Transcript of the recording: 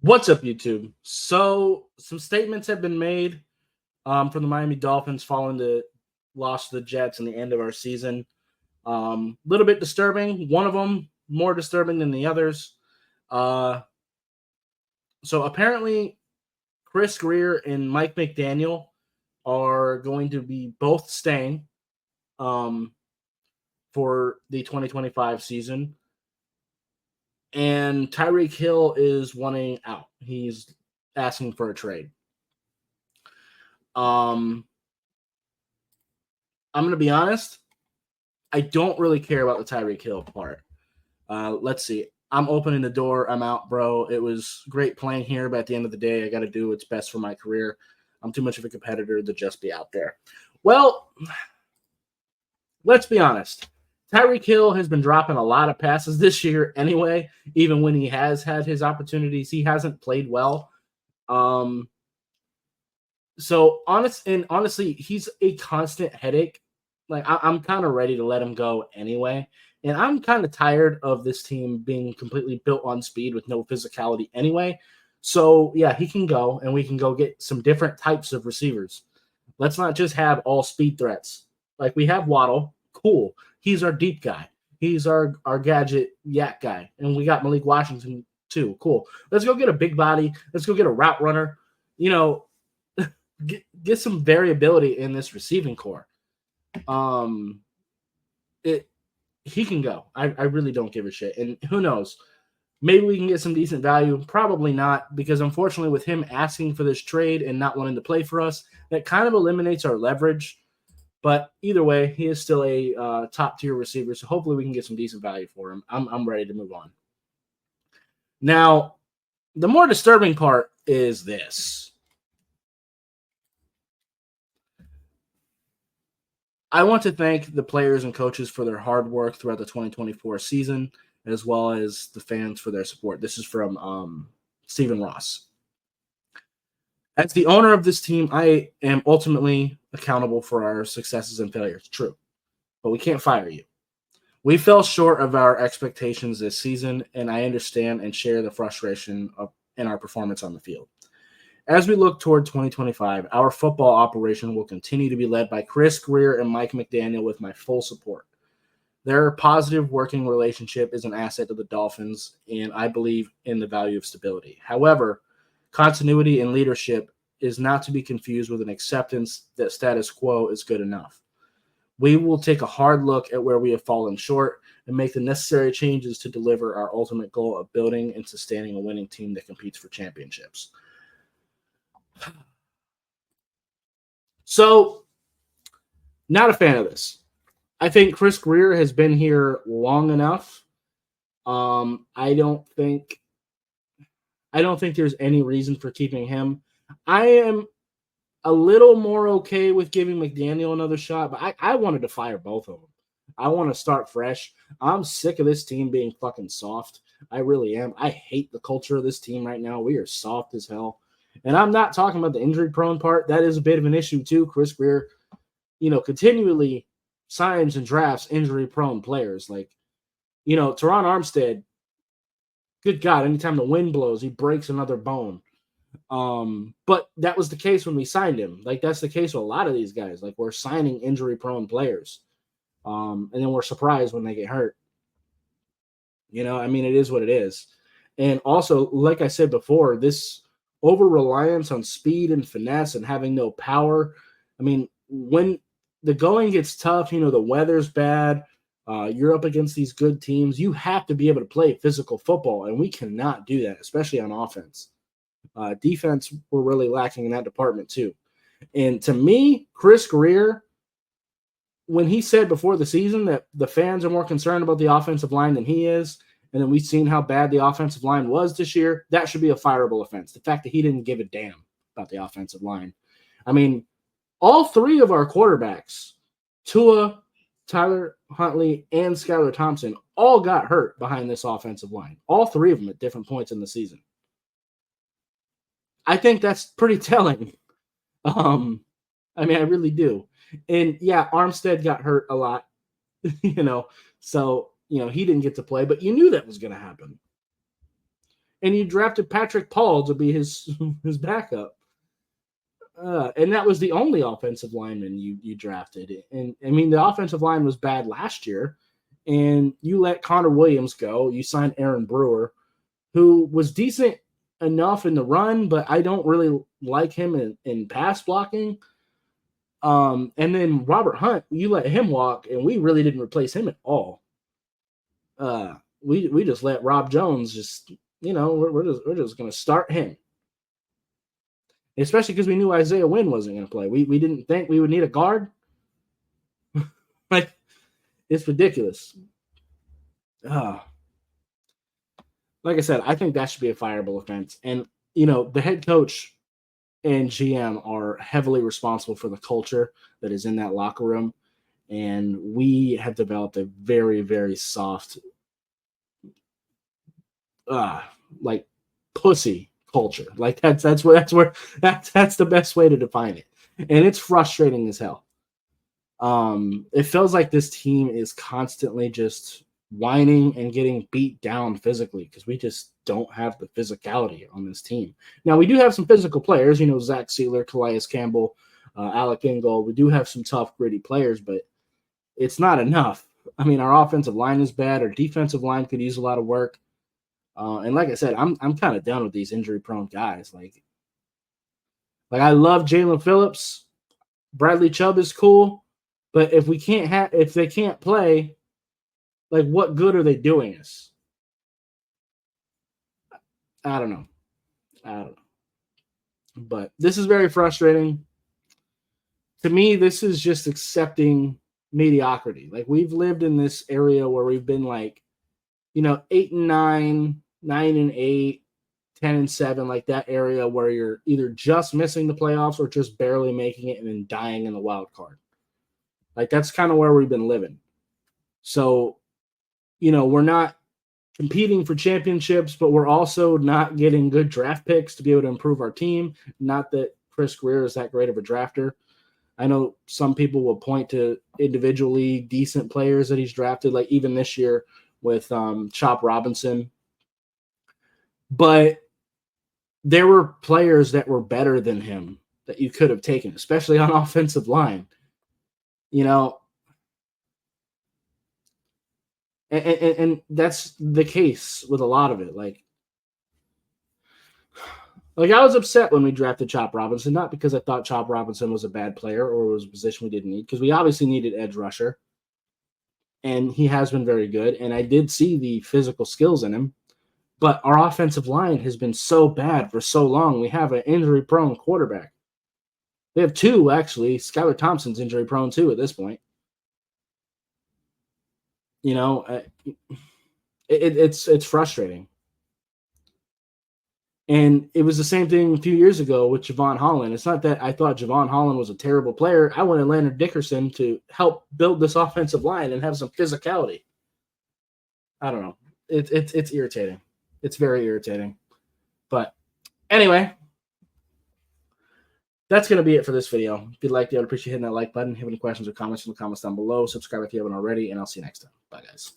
What's up, YouTube? So, some statements have been made from the Miami Dolphins following the loss to the Jets in the end of our season. A little bit disturbing. One of them more disturbing than the others. Uh, so, apparently, Chris Grier and Mike McDaniel are going to be both staying um, for the 2025 season. And Tyreek Hill is wanting out. He's asking for a trade. Um, I'm going to be honest. I don't really care about the Tyreek Hill part. Let's see. I'm opening the door. I'm out, bro. It was great playing here, but at the end of the day, I got to do what's best for my career. I'm too much of a competitor to just be out there. Well, let's be honest. Tyreek Hill has been dropping a lot of passes this year anyway, even when he has had his opportunities. He hasn't played well. Honestly, he's a constant headache. Like I'm kind of ready to let him go anyway. And I'm kind of tired of this team being completely built on speed with no physicality anyway. So yeah, he can go, and we can go get some different types of receivers. Let's not just have all speed threats. Like we have Waddle, cool. He's our deep guy. He's our gadget yak guy, and we got Malik Washington too. Cool. Let's go get a big body. Let's go get a route runner. You know, get some variability in this receiving core. He can go. I really don't give a shit. And who knows? Maybe we can get some decent value. Probably not, because unfortunately, with him asking for this trade and not wanting to play for us, that kind of eliminates our leverage. But either way, he is still a top tier receiver. So hopefully, we can get some decent value for him. I'm ready to move on. Now, the more disturbing part is this. I want to thank the players and coaches for their hard work throughout the 2024 season, as well as the fans for their support. This is from Stephen Ross. As the owner of this team, I am ultimately accountable for our successes and failures. True. But we can't fire you. We fell short of our expectations this season, and I understand and share the frustration in our performance on the field. As we look toward 2025, our football operation will continue to be led by Chris Grier and Mike McDaniel with my full support. Their positive working relationship is an asset to the Dolphins, and I believe in the value of stability. However, continuity and leadership is not to be confused with an acceptance that status quo is good enough. We will take a hard look at where we have fallen short and make the necessary changes to deliver our ultimate goal of building and sustaining a winning team that competes for championships. So, not a fan of this. I think Chris Grier has been here long enough. I don't think there's any reason for keeping him. I am a little more okay with giving McDaniel another shot, but I wanted to fire both of them. I want to start fresh. I'm sick of this team being fucking soft. I really am. I hate the culture of this team right now. We are soft as hell. And I'm not talking about the injury-prone part. That is a bit of an issue, too. Chris Grier, continually signs and drafts injury-prone players. Like, Teron Armstead, good God, anytime the wind blows, he breaks another bone. But that was the case when we signed him. Like, that's the case with a lot of these guys. Like, we're signing injury-prone players. And then we're surprised when they get hurt. It is what it is. And also, like I said before, this over-reliance on speed and finesse and having no power. When the going gets tough, the weather's bad, you're up against these good teams, you have to be able to play physical football, and we cannot do that, especially on offense. Defense, we're really lacking in that department too. And to me, Chris Grier, when he said before the season that the fans are more concerned about the offensive line than he is, and then we've seen how bad the offensive line was this year, that should be a fireable offense. The fact that he didn't give a damn about the offensive line. All three of our quarterbacks, Tua, Tyler Huntley, and Skylar Thompson, all got hurt behind this offensive line. All three of them at different points in the season. I think that's pretty telling. I really do. And yeah, Armstead got hurt a lot, so he didn't get to play, but you knew that was going to happen. and you drafted Patrick Paul to be his backup. And that was the only offensive lineman you drafted. And I mean, the offensive line was bad last year, and you let Connor Williams go. You signed Aaron Brewer, who was decent enough in the run, but I don't really like him in pass blocking. And then Robert Hunt, you let him walk, and we really didn't replace him at all. We just let Rob Jones just, we're just going to start him. Especially because we knew Isaiah Wynn wasn't going to play. We didn't think we would need a guard. Like, it's ridiculous. Like I said, I think that should be a fireable offense. And, the head coach and GM are heavily responsible for the culture that is in that locker room. And we have developed a very, very soft, like pussy culture. Like that's the best way to define it. And it's frustrating as hell. It feels like this team is constantly just whining and getting beat down physically because we just don't have the physicality on this team. Now, we do have some physical players, Zach Sealer, Calais Campbell, Alec Ingold. We do have some tough, gritty players, but it's not enough. I mean, our offensive line is bad. Our defensive line could use a lot of work. And like I said, I'm kind of done with these injury-prone guys. Like I love Jalen Phillips. Bradley Chubb is cool, but if they can't play, like what good are they doing us? I don't know. But this is very frustrating. To me, this is just accepting mediocrity. Like we've lived in this area where we've been like, 8-9, 9-8, 10-7, like that area where you're either just missing the playoffs or just barely making it and then dying in the wild card. Like that's kind of where we've been living. So, we're not competing for championships, but we're also not getting good draft picks to be able to improve our team. Not that Chris Grier is that great of a drafter. I know some people will point to individually decent players that he's drafted, like even this year with Chop Robinson. But there were players that were better than him that you could have taken, especially on offensive line. And that's the case with a lot of it. Like I was upset when we drafted Chop Robinson, not because I thought Chop Robinson was a bad player or was a position we didn't need, because we obviously needed edge rusher. And he has been very good. And I did see the physical skills in him. But our offensive line has been so bad for so long. We have an injury-prone quarterback. We have two, actually. Skylar Thompson's injury-prone, too, at this point. It's frustrating. And it was the same thing a few years ago with Javon Holland. It's not that I thought Javon Holland was a terrible player. I wanted Leonard Dickerson to help build this offensive line and have some physicality. I don't know. It's irritating. It's very irritating. But anyway, that's going to be it for this video. If you liked it, I would appreciate hitting that like button. If you have any questions or comments in the comments down below, subscribe if you haven't already, and I'll see you next time. Bye, guys.